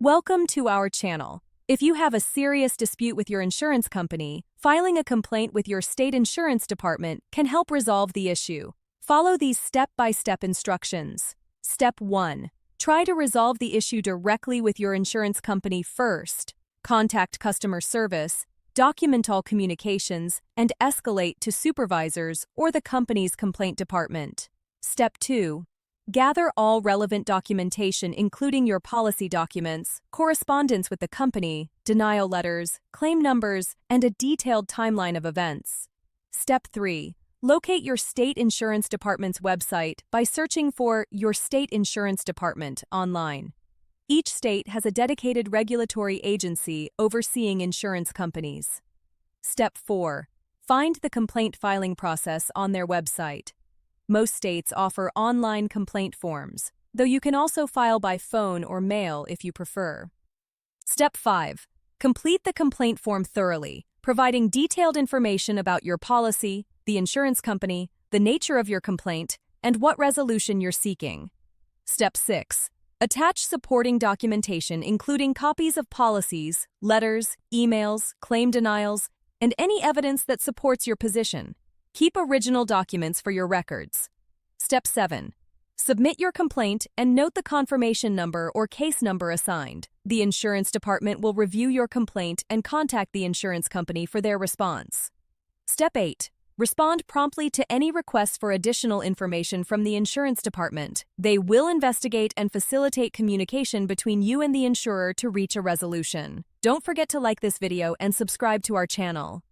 Welcome to our channel. If you have a serious dispute with your insurance company, filing a complaint with your state insurance department can help resolve the issue. Follow these step-by-step instructions. Step 1. Try to resolve the issue directly with your insurance company first. Contact customer service, document all communications, and escalate to supervisors or the company's complaint department. Step 2. Gather all relevant documentation including your policy documents, correspondence with the company, denial letters, claim numbers, and a detailed timeline of events. Step 3. Locate your state insurance department's website by searching for Your State Insurance Department online. Each state has a dedicated regulatory agency overseeing insurance companies. Step 4. Find the complaint filing process on their website. Most states offer online complaint forms, though you can also file by phone or mail if you prefer. Step 5. Complete the complaint form thoroughly, providing detailed information about your policy, the insurance company, the nature of your complaint, and what resolution you're seeking. Step 6. Attach supporting documentation including copies of policies, letters, emails, claim denials, and any evidence that supports your position. Keep original documents for your records. Step 7. Submit your complaint and note the confirmation number or case number assigned. The insurance department will review your complaint and contact the insurance company for their response. Step 8. Respond promptly to any requests for additional information from the insurance department. They will investigate and facilitate communication between you and the insurer to reach a resolution. Don't forget to like this video and subscribe to our channel.